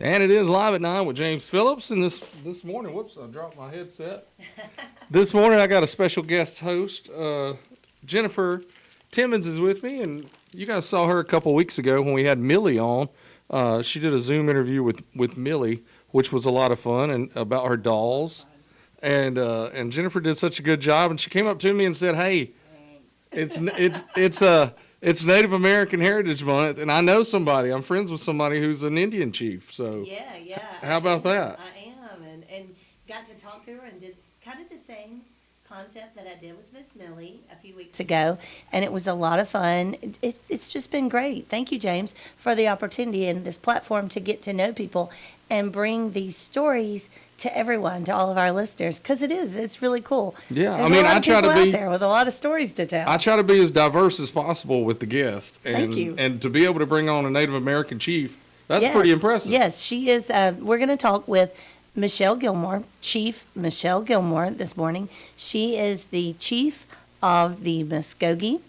And it is Live at 9 with James Phillips. And this morning, whoops, I dropped my headset. This morning, I got a special guest host. Jennifer Timmons is with me, and you guys saw her a couple weeks ago when we had Millie on. She did a Zoom interview with Millie, which was a lot of fun, and about her dolls. And Jennifer did such a good job, and she came up to me and said, "Hey, it's Native American Heritage Month, and I know somebody. I'm friends with somebody who's an Indian chief. So Yeah. how about that?" I am, and got to talk to her and did kind of the same concept that I did with Miss Millie a few weeks ago, and it was a lot of fun. It's just been great. Thank you, James, for the opportunity and this platform to get to know people and bring these stories to everyone, to all of our listeners, because it's really cool. Yeah, There's I mean, a lot I of try people to be out there with a lot of stories to tell. I try to be as diverse as possible with the guest, and Thank you. and to be able to bring on a Native American chief, that's Yes, pretty impressive. Yes, she is. We're going to talk with Michelle Gilmore, Chief Michelle Gilmore, this morning. She is the chief of the Muskogee,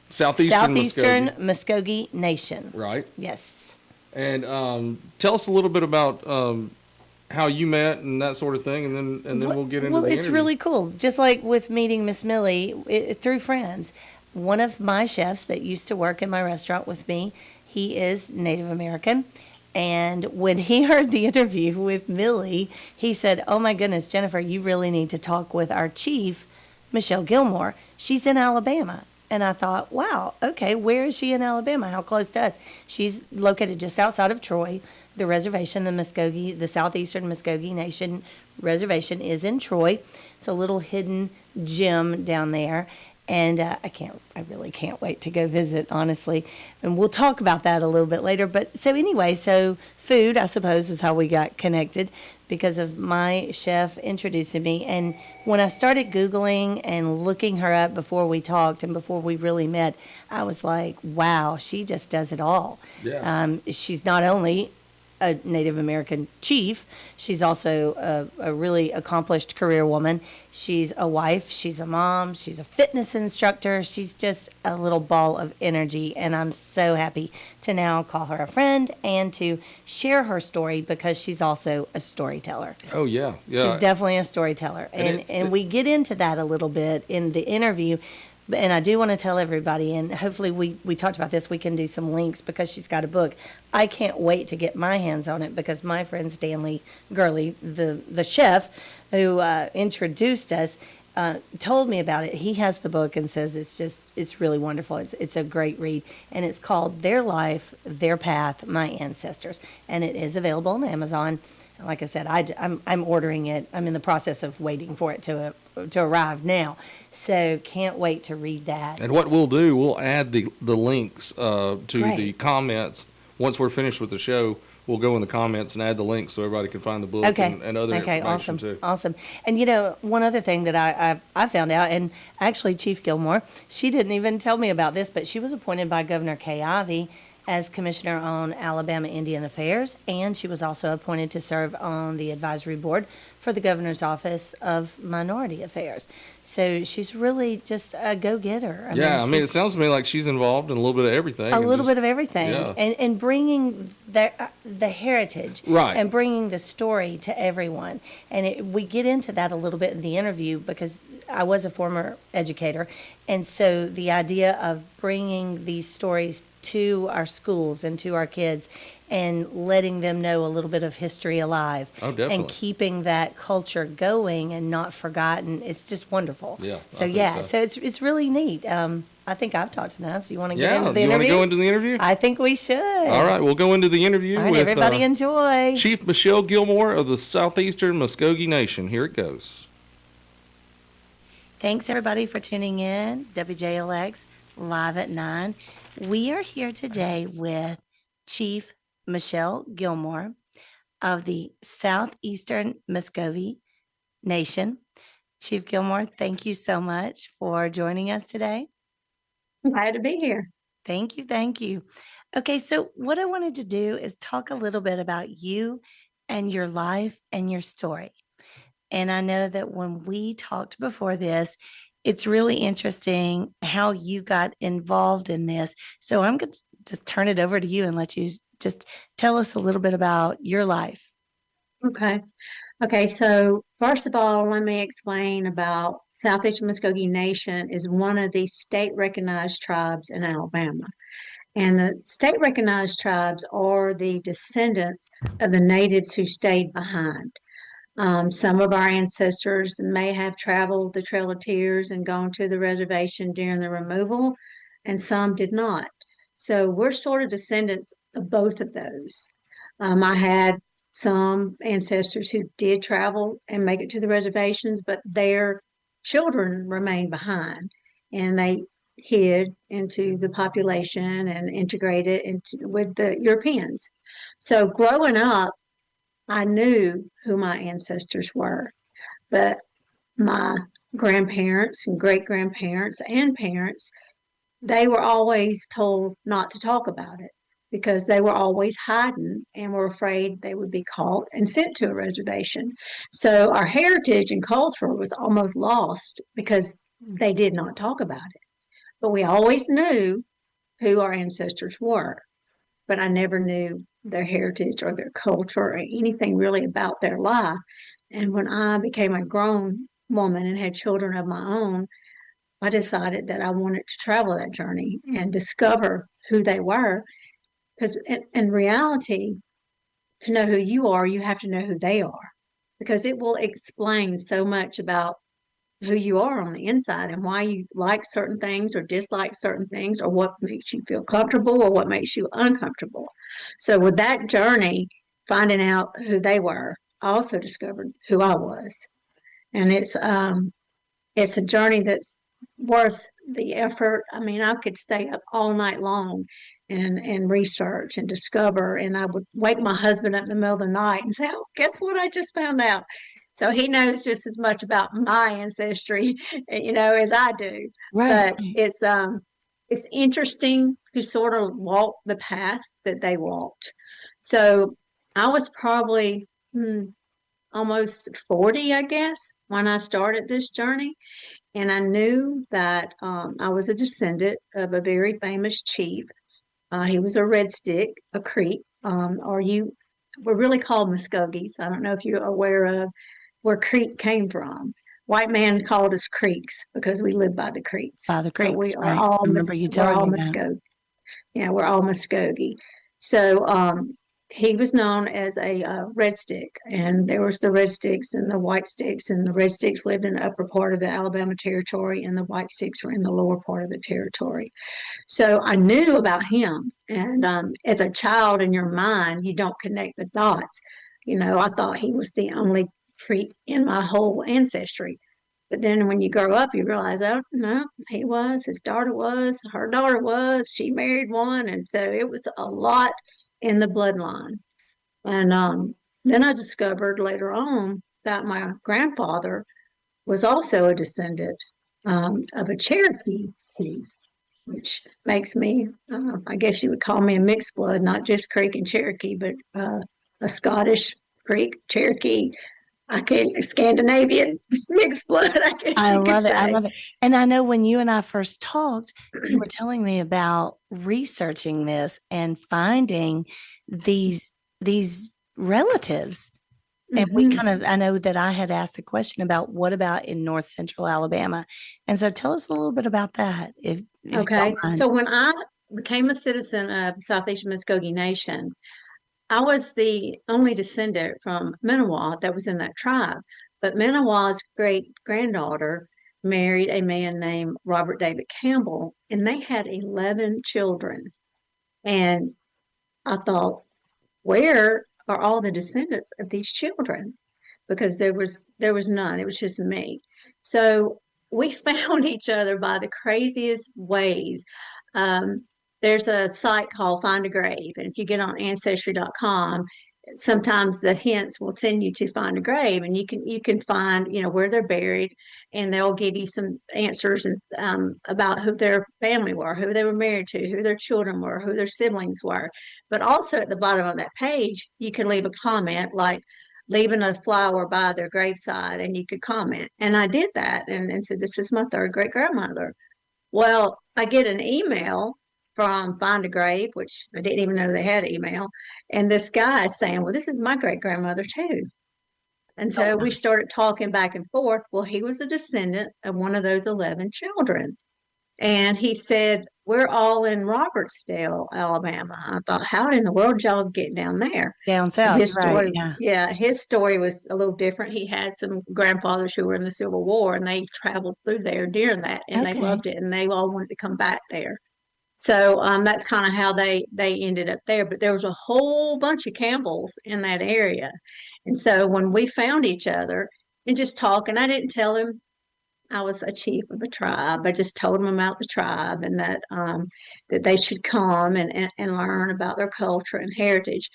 Southeastern Muskogee Nation. right? Yes. And tell us a little bit about how you met and that sort of thing, and then we'll get into Well, the it's interview. really cool. Just like with meeting Miss Millie through friends. One of my chefs that used to work in my restaurant with me, he is Native American. And when he heard the interview with Millie, he said, "Oh my goodness, Jennifer, you really need to talk with our chief, Michelle Gilmore. She's in Alabama." And I thought, wow, okay, where is she in Alabama? How close to us? She's located just outside of Troy. The reservation, the Southeastern Muskogee Nation reservation is in Troy. It's a little hidden gem down there. And I really can't wait to go visit, honestly. And we'll talk about that a little bit later. But so anyway, so food, I suppose, is how we got connected because of my chef introducing me. And when I started Googling and looking her up before we talked and before we really met, I was like, wow, she just does it all. Yeah. She's not only a Native American chief. She's also a really accomplished career woman. She's a wife. She's a mom. She's a fitness instructor. She's just a little ball of energy, and I'm so happy to now call her a friend and to share her story because she's also a storyteller. Oh yeah. She's definitely a storyteller, and we get into that a little bit in the interview. And I do want to tell everybody, and hopefully we talked about this, we can do some links because she's got a book. I can't wait to get my hands on it because my friend Stanley Gurley, the chef who introduced us, told me about it. He has the book and says it's really wonderful. It's a great read, and it's called Their Life, Their Path, My Ancestors, and it is available on Amazon. Like I said, I'm ordering it. I'm in the process of waiting for it to arrive now. So can't wait to read that. And what we'll do, we'll add the links to Great. the comments. Once we're finished with the show, we'll go in the comments and add the links so everybody can find the book and other information awesome, too. awesome. And one other thing that I found out, and actually Chief Gilmore, she didn't even tell me about this, but she was appointed by Governor Kay Ivey as Commissioner on Alabama Indian Affairs, and she was also appointed to serve on the advisory board for the Governor's Office of Minority Affairs. So she's really just a go-getter. It sounds to me like she's involved in a little bit of everything. A little bit of everything, Yeah. and bringing the heritage, Right. and bringing the story to everyone. And we get into that a little bit in the interview because I was a former educator, and so the idea of bringing these stories to our schools and to our kids and letting them know a little bit of history alive. Oh, definitely. And keeping that culture going and not forgotten. It's just wonderful. Yeah, I So think yeah, so. so it's really neat. I think I've talked enough. Do you want to get Yeah. into the Do you want to interview? go into the interview? I think we should. All right, we'll go into the interview All right, with everybody enjoy. Chief Michelle Gilmore of the Southeastern Muskogee Nation. Here it goes. Thanks, everybody, for tuning in. WJLX Live at 9. We are here today with Chief Michelle Gilmore of the Southeastern Muskogee Nation. Chief Gilmore, thank you so much for joining us today. Glad to be here. Thank you. Thank you. Okay, so what I wanted to do is talk a little bit about you and your life and your story. And I know that when we talked before this, it's really interesting how you got involved in this. So I'm going to just turn it over to you and let you just tell us a little bit about your life. Okay. Okay. So first of all, let me explain about Southeastern Muskogee Nation is one of the state recognized tribes in Alabama. And the state recognized tribes are the descendants of the natives who stayed behind. Some of our ancestors may have traveled the Trail of Tears and gone to the reservation during the removal, and some did not. So we're sort of descendants of both of those. I had some ancestors who did travel and make it to the reservations, but their children remained behind, and they hid into the population and integrated into with the Europeans. So growing up, I knew who my ancestors were, but my grandparents and great grandparents and parents, they were always told not to talk about it because they were always hiding and were afraid they would be caught and sent to a reservation. So our heritage and culture was almost lost because they did not talk about it. But we always knew who our ancestors were, but I never knew their heritage or their culture or anything really about their life. And when I became a grown woman and had children of my own, I decided that I wanted to travel that journey and discover who they were. Because in reality, to know who you are, you have to know who they are, because it will explain so much about who you are on the inside and why you like certain things or dislike certain things or what makes you feel comfortable or what makes you uncomfortable. So with that journey, finding out who they were, I also discovered who I was. And it's a journey that's worth the effort. I mean, I could stay up all night long and research and discover. And I would wake my husband up in the middle of the night and say, "Oh, guess what I just found out?" So he knows just as much about my ancestry, as I do. Right. But it's interesting to sort of walk the path that they walked. So I was probably almost 40, I guess, when I started this journey. And I knew that I was a descendant of a very famous chief. He was a Red Stick, a Creek, we're really called Muskogees. I don't know if you're aware of where Creek came from. White man called us Creeks because we live by the creeks. By the But we creeks, are right. all I remember you we're all telling me that. Muskogee. Yeah, we're all Muskogee. So he was known as a Red Stick, and there was the Red Sticks and the White Sticks, and the Red Sticks lived in the upper part of the Alabama Territory, and the White Sticks were in the lower part of the territory. So I knew about him, and as a child in your mind, you don't connect the dots. I thought he was the only Creek in my whole ancestry. But then when you grow up, you realize, oh, no, he was, his daughter was, her daughter was, she married one. And so it was a lot in the bloodline. And then I discovered later on that my grandfather was also a descendant of a Cherokee chief, which makes me, I guess you would call me a mixed blood, not just Creek and Cherokee, but a Scottish Creek, Cherokee, Scandinavian mixed blood, I guess I you could love it. I say. love it. And I know when you and I first talked, you were telling me about researching this and finding these relatives. And we Mhm. I know that I had asked the question about what about in North Central Alabama? And so tell us a little bit about that, if you Okay. don't mind. So when I became a citizen of the Southeastern Muskogee Nation, I was the only descendant from Manawa that was in that tribe. But Manawa's great granddaughter married a man named Robert David Campbell, and they had 11 children. And I thought, where are all the descendants of these children? Because there was none. It was just me. So we found each other by the craziest ways. Um, there's a site called Find a Grave, and if you get on ancestry.com, sometimes the hints will send you to find a grave, and you can find where they're buried, and they'll give you some answers and about who their family were, who they were married to, who their children were, who their siblings were. But also at the bottom of that page, you can leave a comment like leaving a flower by their graveside, and you could comment. And I did that and said, "This is my third great grandmother." Well, I get an email from Find a Grave, which I didn't even know they had email. And this guy is saying, well, this is my great grandmother too. And Oh, so we started talking back and forth. Well, he was a descendant of one of those 11 children. And he said, we're all in Robertsdale, Alabama. I thought, how in the world did y'all get down there? down And south, his right? story, Yeah. yeah, his story was a little different. He had some grandfathers who were in the Civil War, and they traveled through there during that, and they Okay. loved it, and they all wanted to come back there. So that's kind of how they ended up there. But there was a whole bunch of Campbells in that area, and so when we found each other and just talking, I didn't tell him I was a chief of a tribe. I just told them about the tribe and that they should come and learn about their culture and heritage.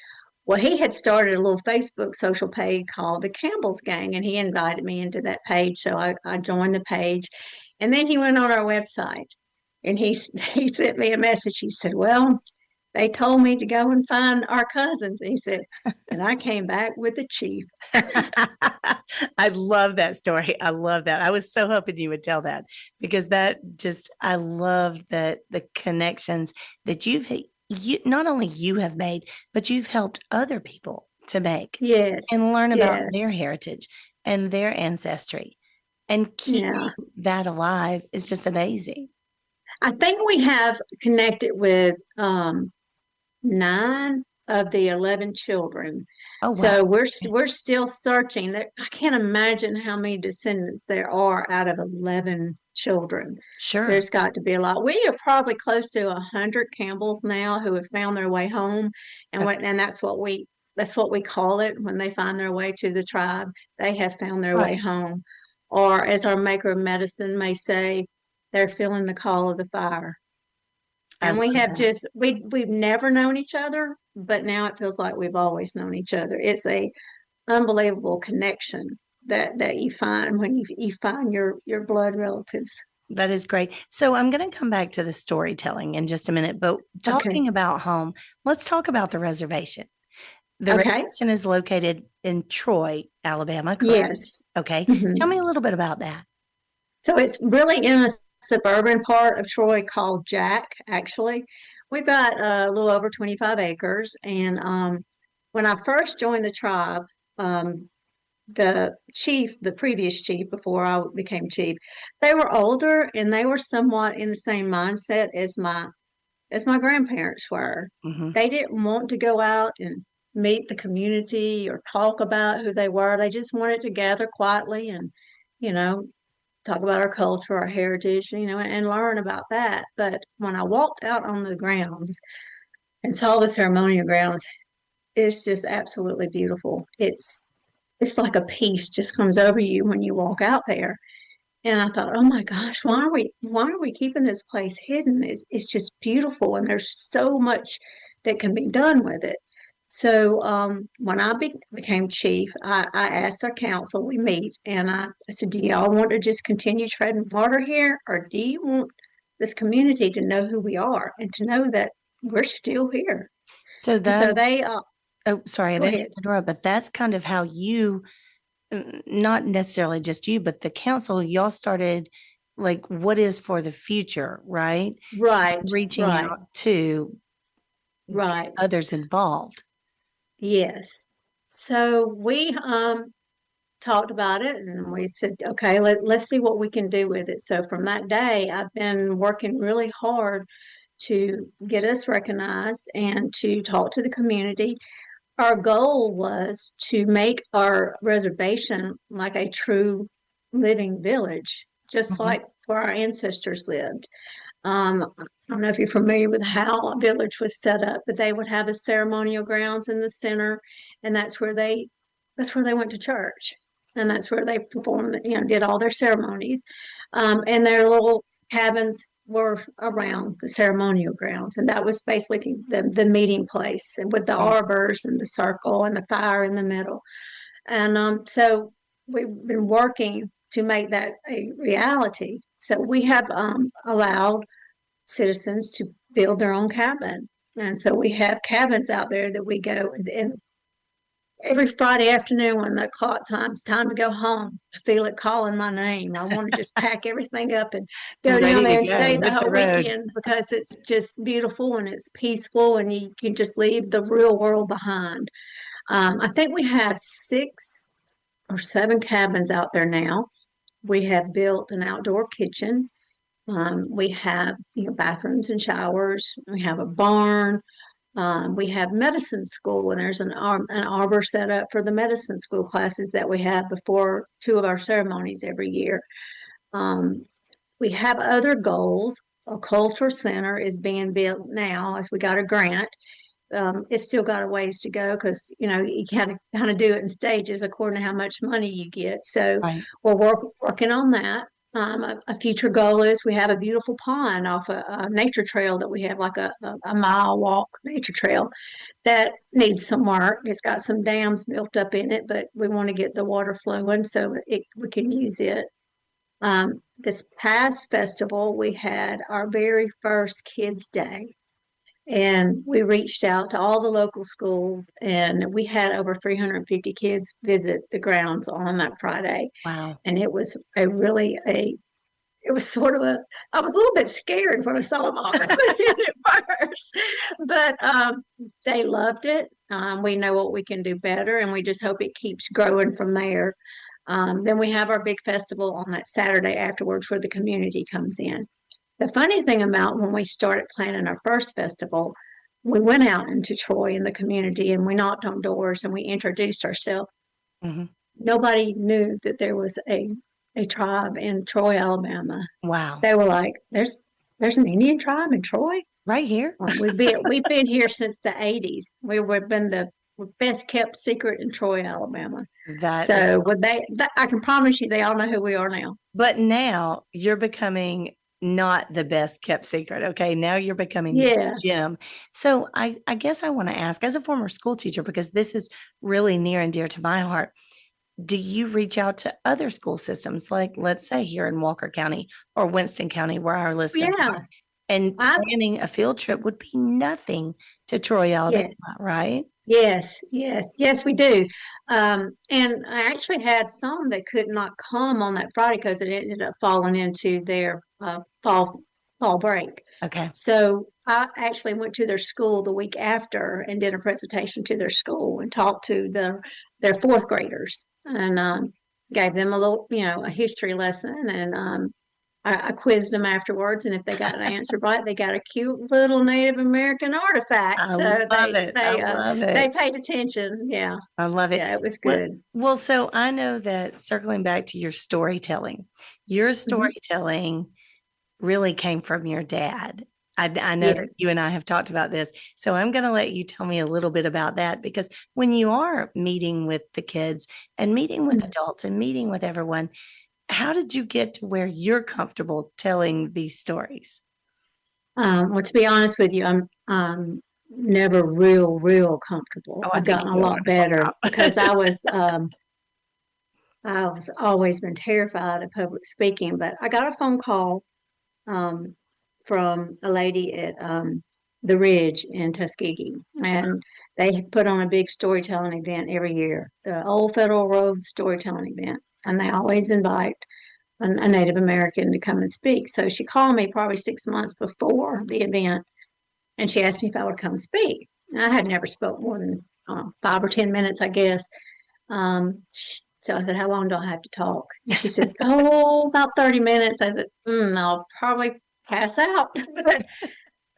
Well, he had started a little Facebook social page called the Campbell's Gang, and he invited me into that page. So I joined the page. And then he went on our website and he sent me a message. He said, well, they told me to go and find our cousins. And he said, and I came back with the chief. I love that story. I love that. I was so hoping you would tell that because that just, I love the connections that you not only you have made, but you've helped other people to make Yes, and learn about their yes, heritage and their ancestry and keeping yeah. that alive is just amazing. I think we have connected with 9 of the 11 children. Oh, wow. So we're still searching. I can't imagine how many descendants there are out of 11 children. Sure. There's got to be a lot. We are probably close to 100 Campbells now who have found their way home, and Okay. that's what we call it when they find their way to the tribe. They have found their way Right. home, or as our maker of medicine may say, they're feeling the call of the fire. I And love we have that. just we've never known each other, but now it feels like we've always known each other. It's a unbelievable connection that you find when you find your blood relatives. That is great. So I'm going to come back to the storytelling in just a minute, but Okay. talking about home, let's talk about the reservation. The Okay. reservation is located in Troy, Alabama, correct? Yes. Okay. Tell Mhm. me a little bit about that. So it's really in a suburban part of Troy called Jack, actually. We've got a little over 25 acres. And when I first joined the tribe, um, the previous chief before I became chief, they were older and they were somewhat in the same mindset as my grandparents were. Hmm. They didn't want to go out and meet the community or talk about who they were. They just wanted to gather quietly and, you know, talk about our culture, our heritage, and learn about that. But when I walked out on the grounds and saw the ceremonial grounds, it's just absolutely beautiful. It's like a peace just comes over you when you walk out there. And I thought, oh my gosh, why are we keeping this place hidden? It's just beautiful, and there's so much that can be done with it. So when I became chief, I asked our council, we meet, and I said, do y'all want to just continue treading water here, or do you want this community to know who we are and to know that we're still here? So And that, so they oh, sorry, I go didn't ahead. interrupt, but that's kind of how you, not necessarily just you, but the council, y'all started like what is for the future, right? Right, Reaching right, out to right. others involved. Yes. So we talked about it and we said, okay, let's see what we can do with it. So from that day, I've been working really hard to get us recognized and to talk to the community. Our goal was to make our reservation like a true living village, just Mhm. like where our ancestors lived. I don't know if you're familiar with how a village was set up, but they would have a ceremonial grounds in the center, and that's where they went to church, and that's where they performed, did all their ceremonies. And their little cabins were around the ceremonial grounds, and that was basically the meeting place, and with the Right. arbors and the circle and the fire in the middle. And so we've been working to make that a reality. So we have allowed citizens to build their own cabin. And so we have cabins out there that we go every Friday afternoon when the clock time's time to go home, I feel it calling my name. I want to just pack everything up and go down Ready to there and go, stay the hit the whole road. weekend because it's just beautiful and it's peaceful and you can just leave the real world behind. I think we have 6 or 7 cabins out there now. We have built an outdoor kitchen. We have, bathrooms and showers. We have a barn. We have medicine school, and there's an arbor set up for the medicine school classes that we have before 2 of our ceremonies every year. Um, we have other goals. A culture center is being built now as we got a grant. It's still got a ways to go because you kind of do it in stages according to how much money you get. So Right. we're working on that. A future goal is we have a beautiful pond off a nature trail that we have like a mile walk nature trail that needs some work. It's got some dams built up in it, but we want to get the water flowing so we can use it. This past festival, we had our very first Kids Day. And we reached out to all the local schools, and we had over 350 kids visit the grounds on that Friday. Wow. And it was it was sort of I was a little bit scared when I saw them all coming in at first, but they loved it. We know what we can do better, and we just hope it keeps growing from there. Then we have our big festival on that Saturday afterwards where the community comes in. The funny thing about when we started planning our first festival, we went out into Troy in the community and we knocked on doors and we introduced ourselves. Hmm. Nobody knew that there was a tribe in Troy, Alabama. Wow. They were like, "There's an Indian tribe in Troy." Right here. We've been here since the '80s. We've been the best kept secret in Troy, Alabama. That is, So I can promise you, they all know who we are now. but now you're becoming not the best kept secret. Okay. Now you're becoming the Yeah. gym. So I guess I want to ask, as a former school teacher, because this is really near and dear to my heart, do you reach out to other school systems, like let's say here in Walker County or Winston County, where our listeners Yeah. are? And I planning a field trip would be nothing to Troy, Alabama, Yes. right? Yes, we do. And I actually had some that could not come on that Friday because it ended up falling into their fall break. Okay. So I actually went to their school the week after and did a presentation to their school and talked to their 4th graders and gave them a little, a history lesson and I quizzed them afterwards, and if they got an answer right, they got a cute little Native American artifact. I So love it. I love they it. paid attention. Yeah, I love it. yeah, it was Well, good. well, so I know that circling back to your Mhm. storytelling really came from your dad. I know that you and Yes. I have talked about this. So I'm going to let you tell me a little bit about that because when you are meeting with the kids and meeting with Mhm. adults and meeting with everyone, how did you get to where you're comfortable telling these stories? Well, to be honest with you, I'm never real comfortable. Oh, I I've think gotten you a do a lot better wonderful because job. I was always been terrified of public speaking. But I got a phone call um, from a lady at the Ridge in Tuskegee, and they put on a big storytelling event every year, the Old Federal Road storytelling event, and they always invite a Native American to come and speak. So she called me probably 6 months before the event, and she asked me if I would come speak. I had never spoke more than 5 or 10 minutes, I guess. So I said, "How long do I have to talk?" And she said, "Oh, about 30 minutes." I said, "I'll probably pass out." But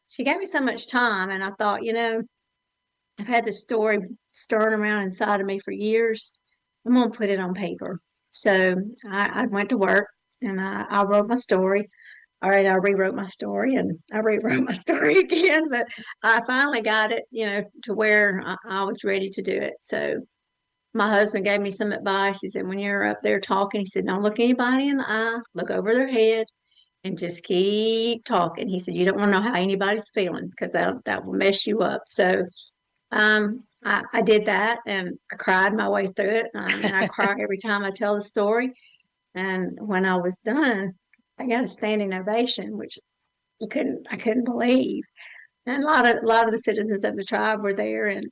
she gave me so much time, and I thought, I've had this story stirring around inside of me for years. I'm going to put it on paper. So I went to work and I wrote my story. All right, I rewrote my story and I rewrote my story again, but I finally got it, to where I was ready to do it. So my husband gave me some advice. He said, when you're up there talking, he said, don't look anybody in the eye, look over their head and just keep talking. He said, you don't want to know how anybody's feeling because that will mess you up. So I did that and I cried my way through it. And I cry every time I tell the story. And when I was done, I got a standing ovation, which I couldn't believe. And a lot of the citizens of the tribe were there, and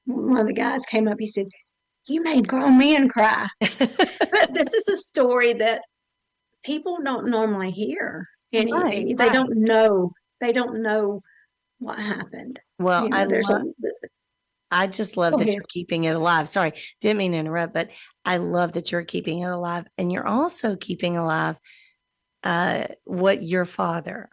one of the guys came up, he said, "You made grown men cry." But this is a story that people don't normally hear. Right, They right. they don't know what happened. Well, There's a, I just love go that ahead. you're keeping it alive. Sorry, didn't mean to interrupt, but I love that you're keeping it alive, and you're also keeping alive what your father,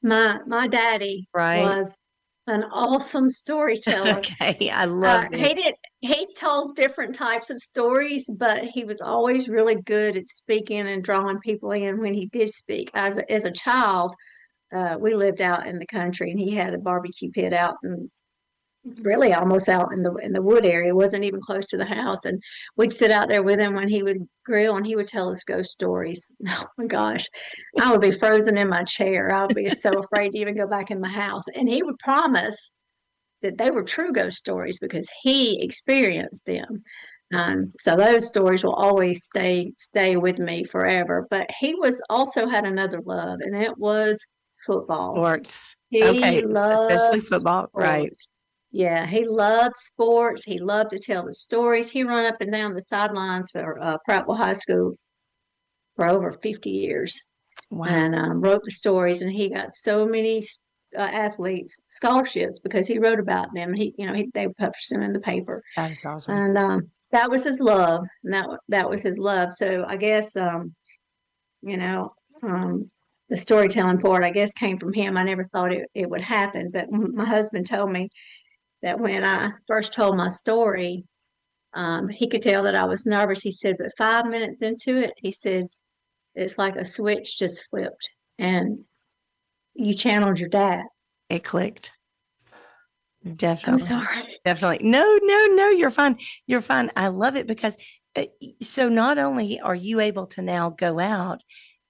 My daddy right? was an awesome storyteller. Okay, I love this. He told different types of stories, but he was always really good at speaking and drawing people in when he did speak. As a child, we lived out in the country, and he had a barbecue pit out and really almost out in the wood area. It wasn't even close to the house, and we'd sit out there with him when he would grill, and he would tell us ghost stories. Oh my gosh, I would be frozen in my chair. I would be so afraid to even go back in the house, and he would promise that they were true ghost stories because he experienced them. So those stories will always stay with me forever. But he was also had another love, and it was football. Sports. He Okay, especially loves football, right? sports. Yeah, he loved sports. He loved to tell the stories. He run up and down the sidelines for Prattville High School for over 50 years Wow, and wrote the stories. And he got so many athletes scholarships because he wrote about them. They published them in the paper, that is awesome. and that was his love. And that was his love. So I guess you know, the storytelling part, I guess, came from him. I never thought it would happen, but my husband told me that when I first told my story, he could tell that I was nervous. He said, but 5 minutes into it, he said, it's like a switch just flipped and you channeled your dad. It clicked. I'm Definitely. sorry. Definitely. No, no, no, you're fine. You're fine. I love it because so not only are you able to now go out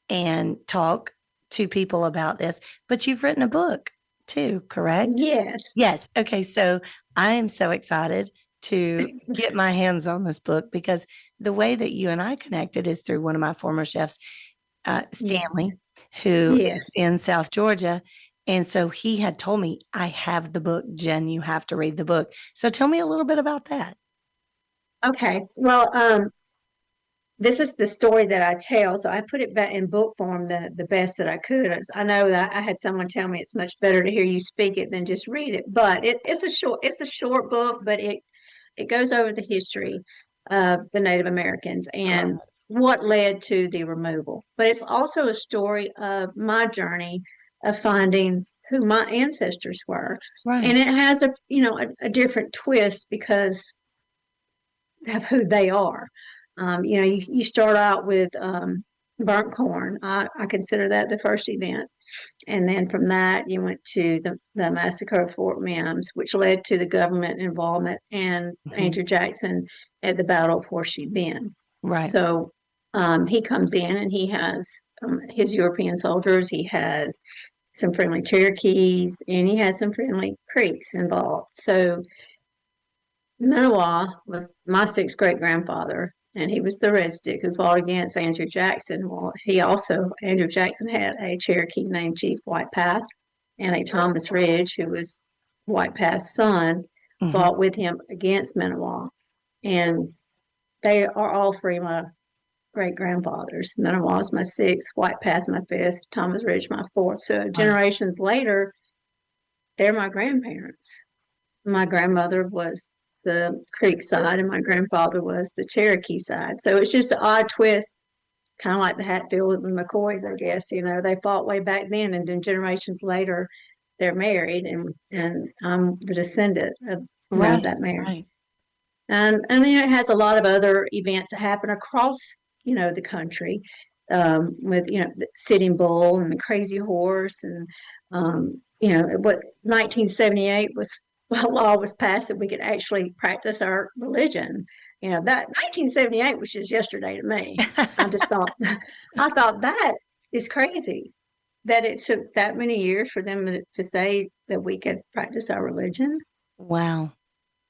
and talk to people about this, but you've written a book too, correct? Yes. Yes. Okay. So I am so excited to get my hands on this book because the way that you and I connected is through one of my former chefs, Yes. Stanley, who Yes. is in South Georgia. And so he had told me, I have the book, Jen, you have to read the book. So tell me a little bit about that. Okay. Well, this is the story that I tell. So I put it back in book form the best that I could. I know that I had someone tell me it's much better to hear you speak it than just read it. But it's a short book, but it goes over the history of the Native Americans and what led to the removal. But it's also a story of my journey of finding who my ancestors were. Right. And it has a different twist because of who they are. You start out with burnt corn. I consider that the first event. And then from that, you went to the massacre of Fort Mims, which led to the government involvement and Andrew Jackson at the Battle of Horseshoe Bend. Right. So he comes in and he has his European soldiers. He has some friendly Cherokees and he has some friendly Creeks involved. So Manawa was my sixth great grandfather, and he was the Red Stick who fought against Andrew Jackson. Well, Andrew Jackson had a Cherokee named Chief White Path, and a Thomas Ridge, who was White Path's son, fought with him against Manawa. And they are all three my great grandfathers. Manawa is my sixth, White Path my fifth, Thomas Ridge my fourth. So generations later, they're my grandparents. My grandmother was the Creek side, and my grandfather was the Cherokee side. So it's just an odd twist, kind of like the Hatfields and McCoys, I guess. They fought way back then, and then generations later, they're married, and I'm the descendant of that marriage. Right. And it has a lot of other events that happen across the country, with the Sitting Bull and the Crazy Horse, and what 1978 was. Well, law was passed that we could actually practice our religion. That 1978 was just yesterday to me. I thought that is crazy that it took that many years for them to say that we could practice our religion. Wow.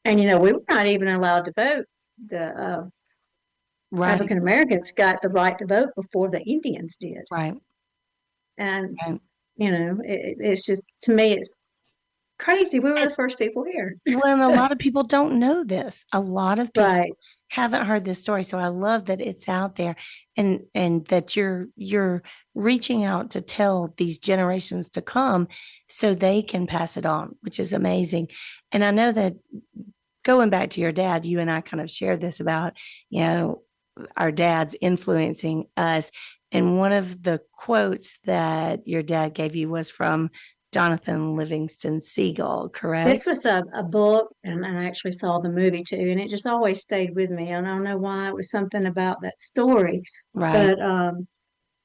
And, we were not even allowed to vote. The African Americans got the right to vote before the Indians did. Right. And, it's just, to me, crazy. We were the first people here. Well, and a lot of people don't know this. A lot of people Right. haven't heard this story. So I love that it's out there and that you're reaching out to tell these generations to come so they can pass it on, which is amazing. And I know that going back to your dad, you and I kind of shared this about, our dads influencing us. And one of the quotes that your dad gave you was from Jonathan Livingston Seagull, correct? This was a book, and I actually saw the movie too, and it just always stayed with me. And I don't know why, it was something about that story. Right. But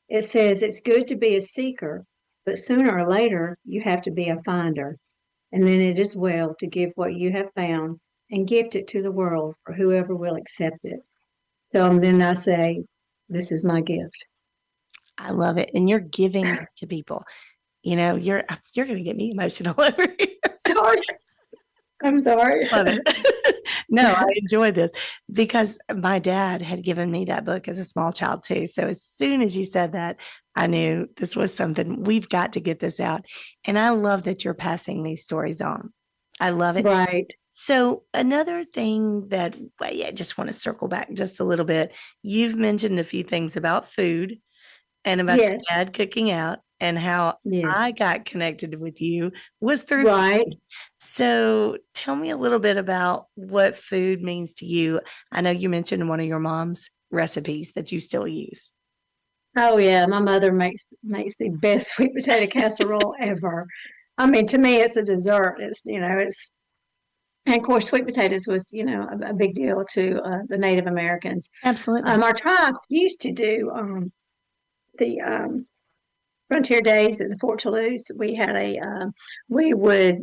it says it's good to be a seeker, but sooner or later you have to be a finder. And then it is well to give what you have found and gift it to the world for whoever will accept it. So then I say, this is my gift. I love it. And you're giving it to people. You're going to get me emotional over here. Sorry. I'm sorry. Love it. No, I enjoy this because my dad had given me that book as a small child too. So as soon as you said that, I knew this was something we've got to get this out. And I love that you're passing these stories on. I love it. Right. So another thing that I just want to circle back just a little bit. You've mentioned a few things about food and about your Yes. dad cooking out and how Yes. I got connected with you was through Right. food. So tell me a little bit about what food means to you. I know you mentioned one of your mom's recipes that you still use. Oh yeah, my mother makes the best sweet potato casserole ever. I mean, to me, it's a dessert. It's and of course, sweet potatoes was a big deal to the Native Americans. Absolutely. Our tribe used to do the frontier days at the Fort Toulouse. We would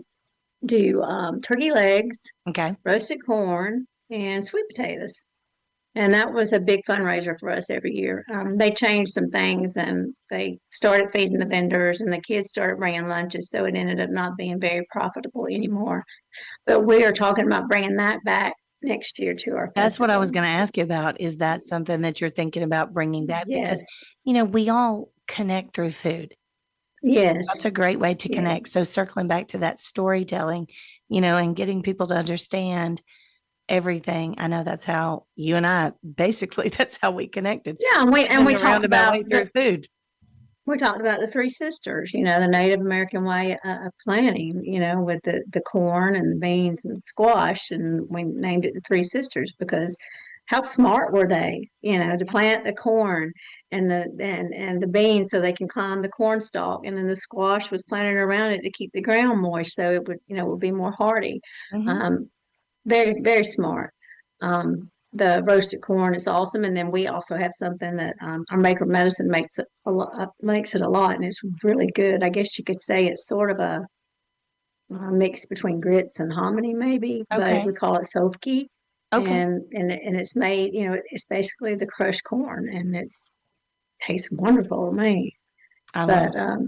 do turkey legs, Okay. roasted corn, and sweet potatoes. And that was a big fundraiser for us every year. They changed some things and they started feeding the vendors and the kids started bringing lunches. So it ended up not being very profitable anymore. But we are talking about bringing that back next year to our That's what I festival. was going to ask you about. Is that something that you're thinking about bringing back? Because, Yes. we all connect through food. That's a Yes. great way to connect. Yes. So circling back to that storytelling, and getting people to understand everything. I know that's how you and I basically that's how we connected. Yeah, and we In a talked roundabout about way through food. the three sisters, the Native American way of planting, with the corn and the beans and the squash, and we named it the Three Sisters because how smart were they, to plant the corn and the beans so they can climb the corn stalk, and then the squash was planted around it to keep the ground moist so it would be more hardy. Mhm. Very, very smart. The roasted corn is awesome, and then we also have something that our maker medicine makes it a lot, and it's really good. I guess you could say it's sort of a mix between grits and hominy, maybe, but Okay. we call it sofki, Okay. and it's made. It's basically the crushed corn, and tastes wonderful to me. I love But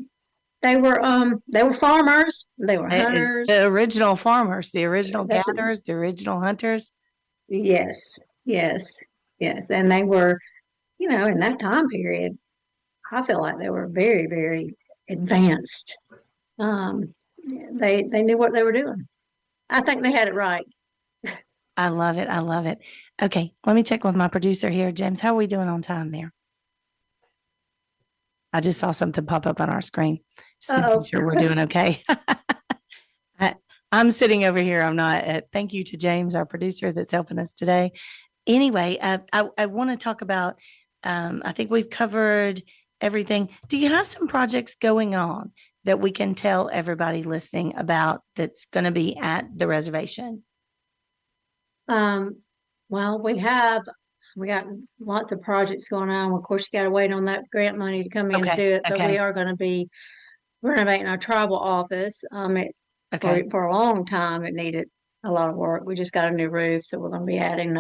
they were farmers, they were it. hunters. The original farmers, the original That's gatherers, the original hunters. Yes, yes, yes. And they were, in that time period, I feel like they were very, very advanced. Um, they knew what they were doing. I think they had it right. I love it. I love it. Okay, let me check with my producer here. James, how are we doing on time there? I just saw something pop up on our screen. Just making Uh-oh. sure we're doing okay. I, I'm sitting over here. I'm not. Thank you to James, our producer, that's helping us today. Anyway, I want to talk about. I think we've covered everything. Do you have some projects going on that we can tell everybody listening about that's going to be at the reservation? Well, we got lots of projects going on. Of course, you got to wait on that grant money to come in to Okay. do it, but we Okay. are going to be renovating our tribal office. Okay. For a long time, it needed a lot of work. We just got a new roof, so we're going to be adding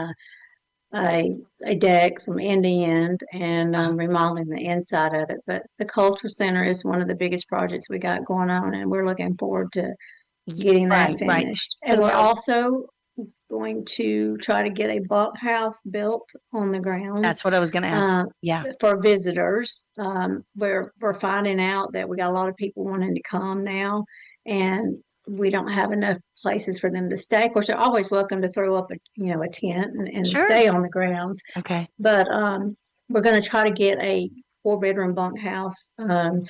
a deck from end to end and remodeling the inside of it. But the culture center is one of the biggest projects we got going on, and we're looking forward to getting that Right. Right. finished. So And we're also going to try to get a bunkhouse built on the grounds that's what I was going to ask. Yeah. for visitors. We're finding out that we got a lot of people wanting to come now, and we don't have enough places for them to stay. Of course, they're always welcome to throw up a tent and Sure. stay on the grounds. Okay. But we're going to try to get a 4-bedroom bunkhouse. And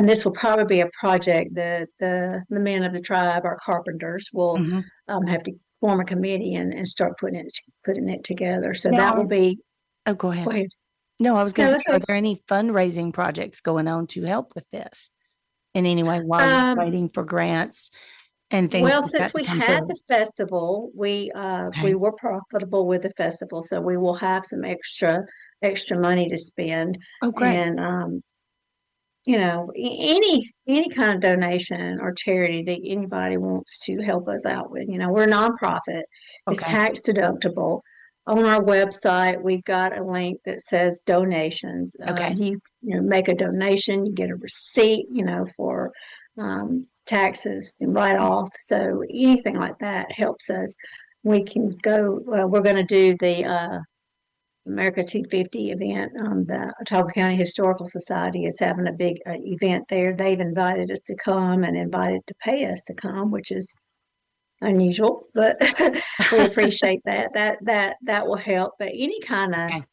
this will probably be a project that the men of the tribe, our carpenters, will hmm have to form a committee and start putting it together. So Now, that will be. Oh, go ahead. Go ahead. No, I was going No, to that's say, are okay. there any fundraising projects going on to help with this in any way while you're Um, waiting for grants and things Well, like since that to we come had through? the festival, we Okay. were profitable with the festival, so we will have some extra money to spend. Oh, great. And any kind of donation or charity that anybody wants to help us out with. We're a nonprofit. It's Okay. tax deductible. On our website, we've got a link that says donations. Okay. You make a donation, you get a receipt, for taxes and write off. So anything like that helps us. We can go. We're going to do the America 250 event. The Otago County Historical Society is having a big event there. They've invited us to come and invited to pay us to come, which is unusual, but we appreciate that. That will help. But Okay.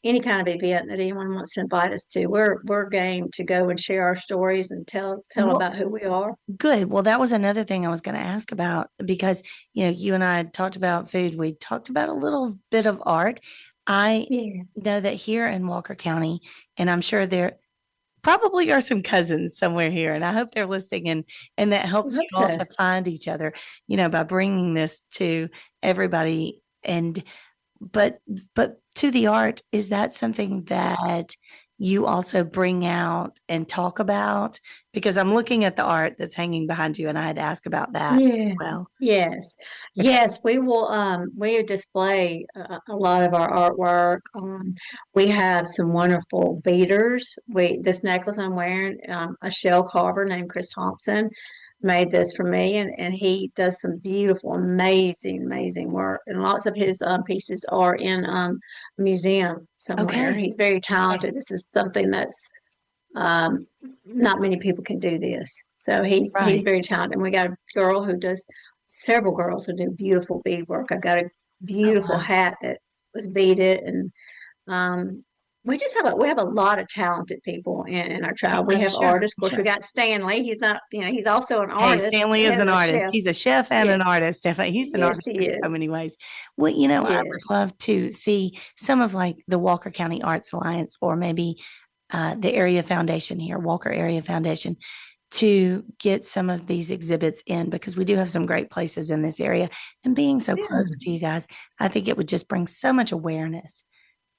any kind of event that anyone wants to invite us to, we're game to go and share our stories and tell Well, about who we are. good. Well, that was another thing I was going to ask about because, you and I had talked about food. We talked about a little bit of art. I Yeah. know that here in Walker County, and I'm sure there probably are some cousins somewhere here, and I hope they're listening and that I helps hope you all so. to find each other, by bringing this to everybody. And but to the art, is that something that you also bring out and talk about? Because I'm looking at the art that's hanging behind you, and I had to ask about that as Yeah. well. Yes. Okay. Yes, we display a lot of our artwork. We have some wonderful beaders. This necklace I'm wearing, a shell carver named Chris Thompson made this for me, and he does some beautiful, amazing work. And lots of his pieces are in a museum somewhere. Okay. He's very Okay. talented. This is something that's um, not many people can do this. So he's Right. very talented. And we got a girl who does several girls who do beautiful beadwork. I've got a I beautiful love hat that was beaded, and um, we have a lot of talented people in our it. tribe. We I'm have sure. artists. Of I'm course, we sure. got Stanley. He's not, he's also an Hey, artist Stanley is and an a artist. chef. He's a chef and Yeah, an artist. Definitely. He's an yes, artist he in so is. many ways. Well, I would Yes, love to see some of like the Walker County Arts Alliance or maybe the area foundation here, Walker Area Foundation, to get some of these exhibits in because we do have some great places in this area. And being so yeah, close to you guys, I think it would just bring so much awareness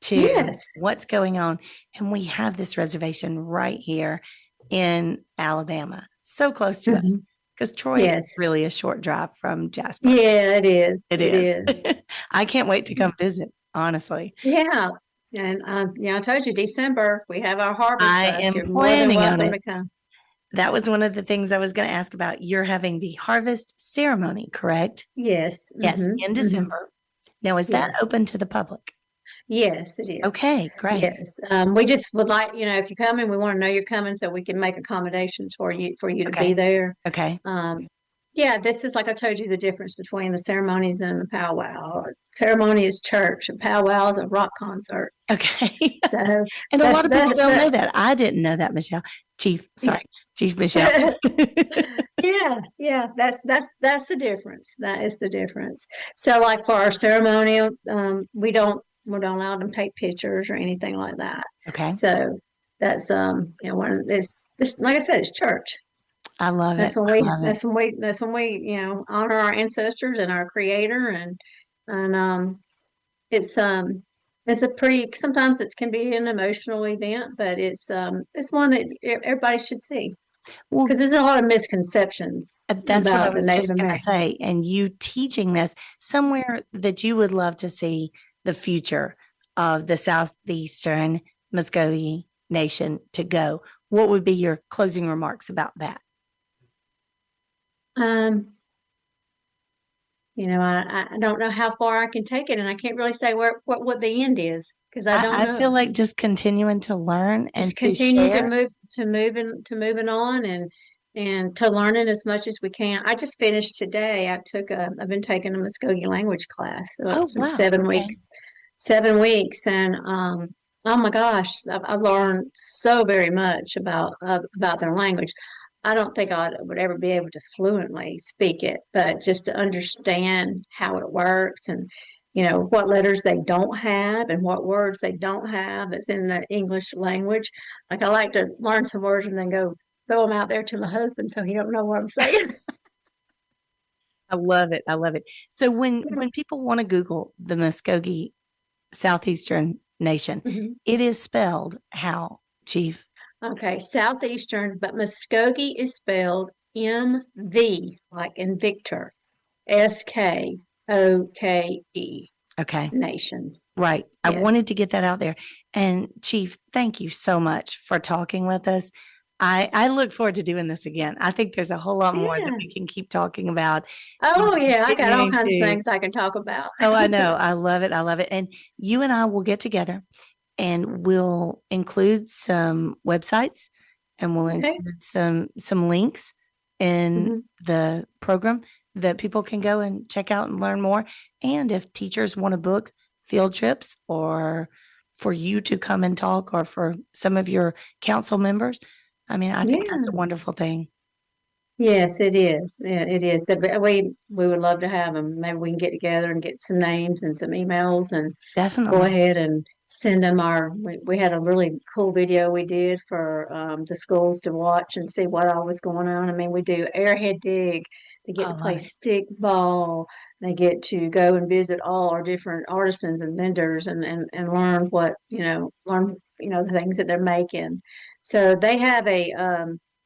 to yes. what's going on. And we have this reservation right here in Alabama, so close to us Mhm. because Troy is Yes, really a short drive from Jasper. yeah. It is. It It is. is. I can't wait to come visit, honestly. Yeah. And I told you December we have our Harvest I Fest. am You're more than planning on welcome it. to come. That was one of the things I was going to ask about. You're having the harvest ceremony, correct? Yes. Yes, in December. Now, is that Yes. open to the public? Yes, it is. Okay, great. Yes. We just would like, if you're coming, we want to know you're coming so we can make accommodations for you to be Okay, there. okay. Um, yeah, this is like I told you the difference between the ceremonies and the powwow. Ceremony is church, and powwow is a rock concert. Okay. So And a that's lot of people don't know that. I didn't know that, Michelle. yeah. Chief Michelle. Yeah, that's the difference. That is the difference. So, like for our ceremonial, we don't allow them to take pictures or anything like that. Okay. So that's one this like I said, it's church. I love it. That's when I we love it. that's when we honor our ancestors and our creator, and it's it's a pretty, sometimes it can be an emotional event, but it's one that everybody should see Well, because there's a lot of misconceptions that's what I about the was Native just going to American. say. And you teaching this somewhere that you would love to see the future of the Southeastern Muskogee Nation to go. What would be your closing remarks about that? Um, I don't know how far I can take it, and I can't really say what the end is because I don't I feel know. like just continuing to learn and Just to continue to share. moving on, and to learn it as much as we can. I just finished today. I've been taking a Muskogee language class. So Oh, it's been wow. Okay. 7 weeks. And, oh my gosh, I've learned so very much about their language. I don't think I would ever be able to fluently speak it, but just to understand how it works and, what letters they don't have and what words they don't have that's in the English language. Like I like to learn some words and then go throw them out there to my husband so he don't know what I'm saying. I love it. I love it. So when people want to Google the Muskogee Southeastern Nation, Mhm. it is spelled how, Chief? Okay, Southeastern, but Muskogee is spelled MV, like in Victor, Skoke, Okay. Nation. Right. I Yes. wanted to get that out there. And Chief, thank you so much for talking with us. I look forward to doing this again. I think there's a whole lot more that Yeah. we can keep talking about and Oh, yeah, I got all continuing kinds of to. things I can talk about. Oh, I know. I love it. I love it. And you and I will get together and we'll include some websites and we'll Okay. include some links in Mhm. the program that people can go and check out and learn more. And if teachers want to book field trips or for you to come and talk or for some of your council members, I mean, I think that's Yeah. a wonderful thing. Yes, it is. Yeah, it is. We would love to have them. Maybe we can get together and get some names and some emails and go Definitely. ahead and send them we had a really cool video we did for the schools to watch and see what all was going on. I mean, we do airhead dig. They get I to play love it. stick ball. They get to go and visit all our different artisans and vendors and learn the things that they're making. So they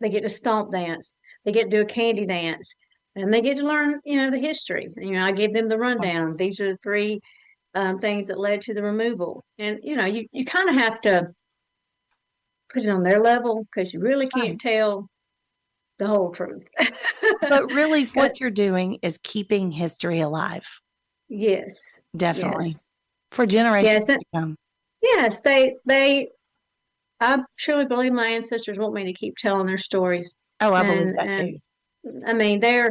get to stomp dance. They get to do a candy dance. And they get to learn, the history. I give them the It's wonderful. rundown. These are the three things that led to the removal. And you kind of have to put it on their level because you really Right. can't tell the whole truth. But really, 'Cause- what you're doing is keeping history alive. yes, Definitely. yes, For generations yes, and to come. yes. They. I truly believe my ancestors want me to keep telling their stories, Oh, I believe that and too. I mean I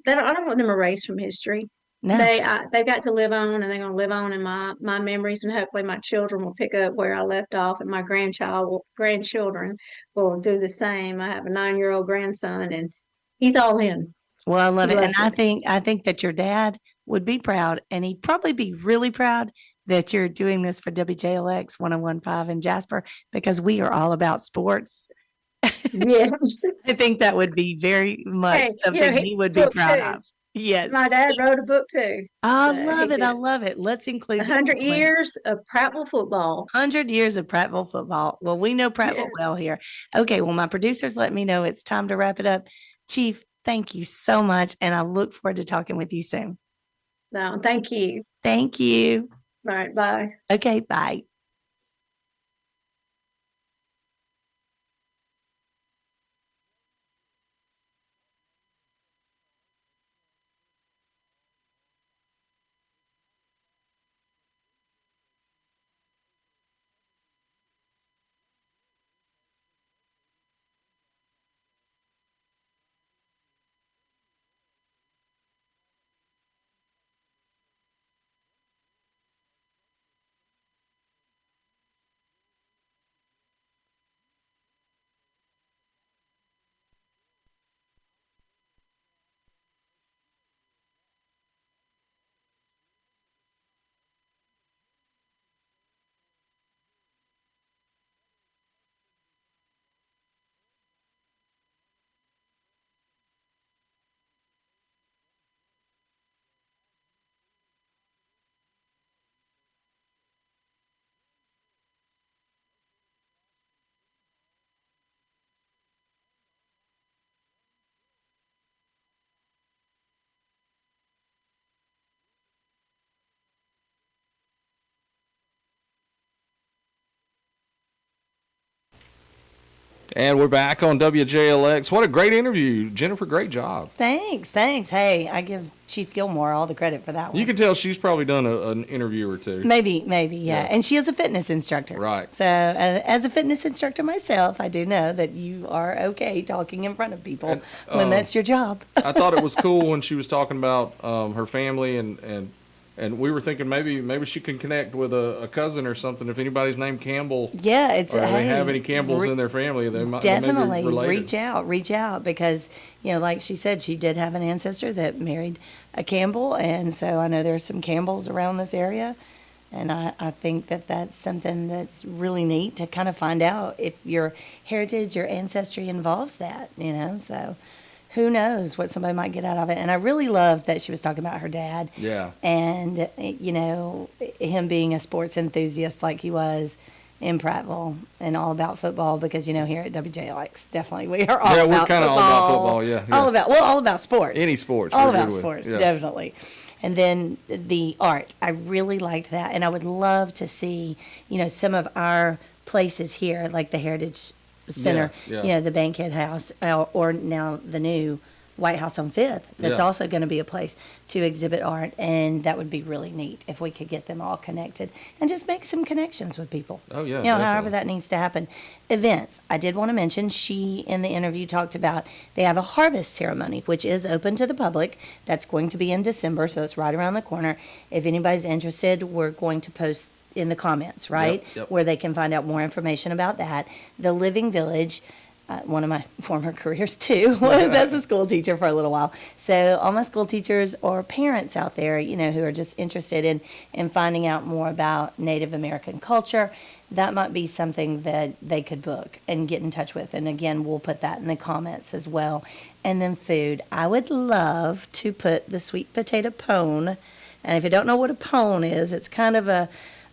don't want them erased from history. No. They've got to live on, and they're going to live on in my memories, and hopefully my children will pick up where I left off, and my grandchildren will do the same. I have a 9-year-old grandson, and he's all in. Well, I love He it. And loves it. I think that your dad would be proud and he'd probably be really proud that you're doing this for WJLX 1015 in Jasper because we are all about sports. Yes. I think that would be very much Hey, something he he would be book proud too. of. Yes. My dad wrote a book too. I So he love it. I did. love it. Let's A include that in hundred the link. years of Prattville football. 100 years of Prattville football. Well, we know Prattville Yes. well here. Okay, well, my producers let me know it's time to wrap it up. Chief, thank you so much. And I look forward to talking with you soon. No, thank you. Thank you. All right, bye. Okay, bye. And we're back on WJLX. What a great interview. Jennifer, great job. Thanks. Hey, I give Chief Gilmore all the credit for that one. You can tell she's probably done an interview or two. Maybe, yeah. Yeah. And she is a fitness instructor. Right. So, as a fitness instructor myself, I do know that you are okay talking in front of people And, when that's your job. I thought it was cool when she was talking about her family, and we were thinking maybe she can connect with a cousin or something. If anybody's named Campbell, Yeah, it's or they hey, have any Campbells in their family, they may be definitely related. reach out because like she said, she did have an ancestor that married a Campbell, and so I know there's some Campbells around this area, and I think that that's something that's really neat to kind of find out if your heritage, your ancestry involves that, so who knows what somebody might get out of it. And I really loved that she was talking about her dad. Yeah. And, him being a sports enthusiast like he was in Prattville and all about football because, here at WJLX, definitely we are all Yeah, about we're kinda football. all about football, yeah. All about sports. Any sports, All we're about good with, sports, yeah. definitely. And then the art, I really liked that. And I would love to see, some of our places here, like the Heritage Center, Yeah. The Bankhead House, or now the new White House on Fifth. That's Yeah. also going to be a place to exhibit art, and that would be really neat if we could get them all connected and just make some connections with people. Oh, yeah, however definitely. that needs to happen. Events. I did want to mention, she in the interview talked about they have a harvest ceremony, which is open to the public. That's going to be in December, so it's right around the corner. If anybody's interested, we're going to post in the comments, right? Yep. Where they can find out more information about that. The Living Village, one of my former careers too, was as a school teacher for a little while. So all my school teachers or parents out there, who are just interested in finding out more about Native American culture, that might be something that they could book and get in touch with. And again, we'll put that in the comments as well. And then food. I would love to put the sweet potato pone. And if you don't know what a pone is, it's kind of a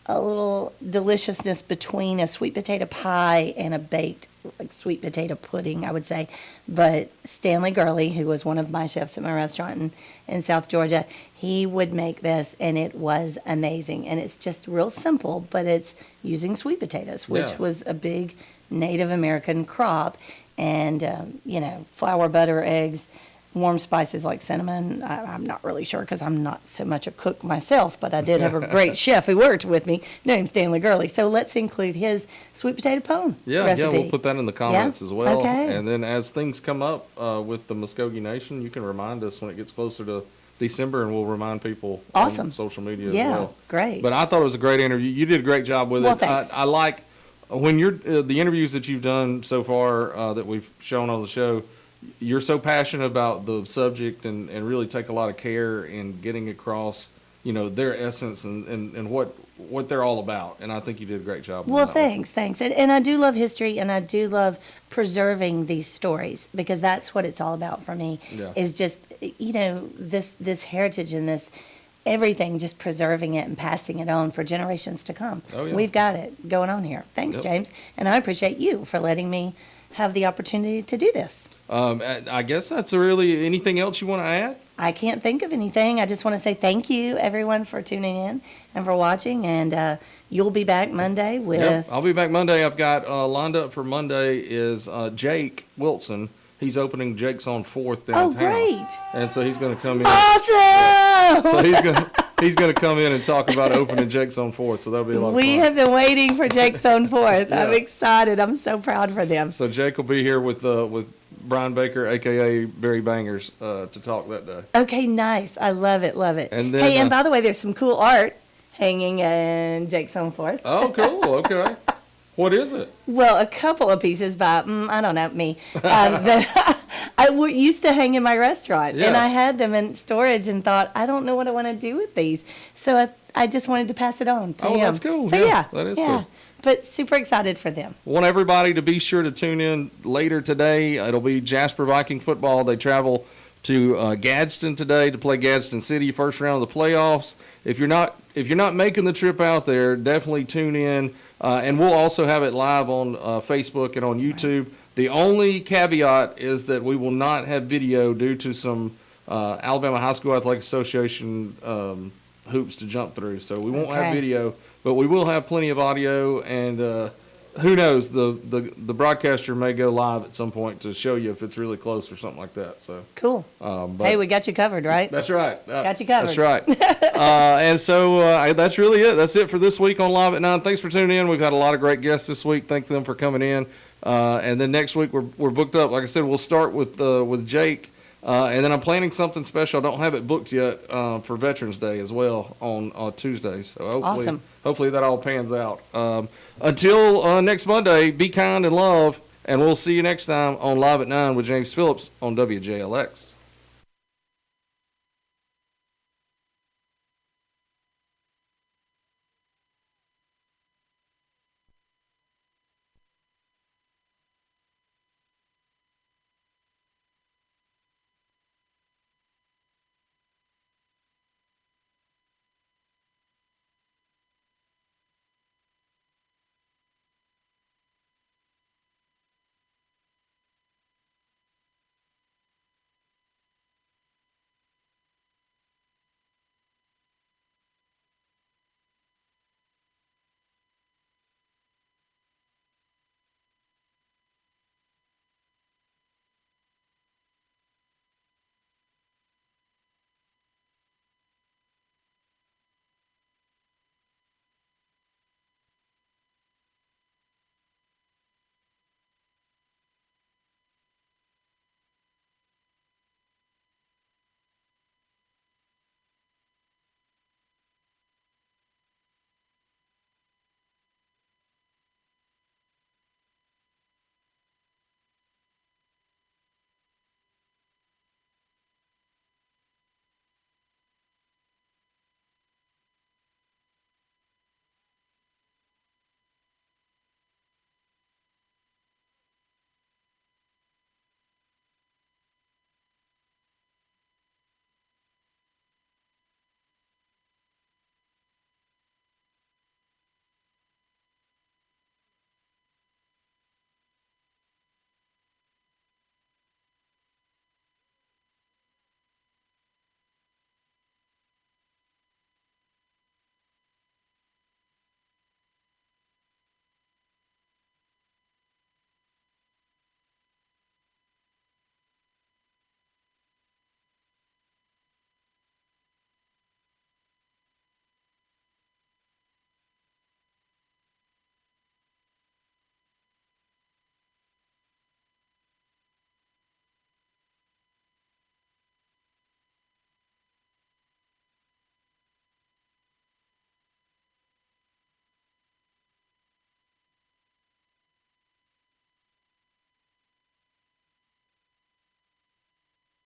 little deliciousness between a sweet potato pie and a baked sweet potato pudding, I would say. But Stanley Gurley, who was one of my chefs at my restaurant in South Georgia, he would make this, and it was amazing. And it's just real simple, but it's using sweet potatoes, which Yeah. was a big Native American crop. And, flour, butter, eggs, warm spices like cinnamon. I'm not really sure because I'm not so much a cook myself, but I did have a great chef who worked with me named Stanley Gurley. So let's include his sweet potato pone recipe. We'll put that in the comments as well. Okay. And then as things come up with the Muskogee Nation, you can remind us when it gets closer to December, and we'll remind people Awesome. on social media as Yeah, well. great. But I thought it was a great interview. You did a great job with Well, it. thanks. I like when you're the interviews that you've done so far that we've shown on the show. You're so passionate about the subject and really take a lot of care in getting across, their essence and what they're all about. And I think you did a great job. on Well, that one. thanks. And I do love history, and I do love preserving these stories because that's what it's all about for me. Yeah. Is just this heritage and this everything, just preserving it and passing it on for generations to come. Oh, yeah. We've got it going on here. Thanks, Yep. James, and I appreciate you for letting me have the opportunity to do this. I guess that's really anything else you want to add? I can't think of anything. I just want to say thank you, everyone, for tuning in and for watching. And you'll be back Monday with. Yep, I'll be back Monday. I've got lined up for Monday is Jake Wilson. He's opening Jake's on 4th Oh, downtown. great! And so he's going to come in. Awesome! So he's going to come in and talk about opening Jake's on 4th. So that'll be a lot of We fun. have been waiting for Jake's on 4th. I'm Yeah. excited. I'm so proud for them. So Jake will be here with Brian Baker, aka Barry Bangers, to talk that day. Okay, nice. I love it. And then, hey, and by the way, there's some cool art hanging in Jake's on 4th. Oh, cool. Okay. What is it? Well, a couple of pieces by, I don't know, me, that used to hang in my restaurant. Yeah. And I had them in storage and thought, I don't know what I want to do with these. So I just wanted to pass it on to Oh, him. that's cool. So, Yeah, that is cool. But super excited for them. Want everybody to be sure to tune in later today. It'll be Jasper Viking football. They travel to Gadsden today to play Gadsden City, first round of the playoffs. If you're not making the trip out there, definitely tune in. And we'll also have it live on Facebook and on YouTube. The only caveat is that we will not have video due to some Alabama High School Athletic Association hoops to jump through. So we won't have Okay. video, but we will have plenty of audio. And who knows? The broadcaster may go live at some point to show you if it's really close or something like that. So Cool. but Hey, we got you covered, right? that's right. Got you covered. That's right. And so that's really it. That's it for this week on Live at 9. Thanks for tuning in. We've had a lot of great guests this week. Thank them for coming in. And then next week we're booked up. Like I said, we'll start with Jake. And then I'm planning something special. I don't have it booked yet for Veterans Day as well on Tuesdays. So Awesome. hopefully that all pans out. Until next Monday, be kind and love, and we'll see you next time on Live at 9 with James Phillips on WJLX.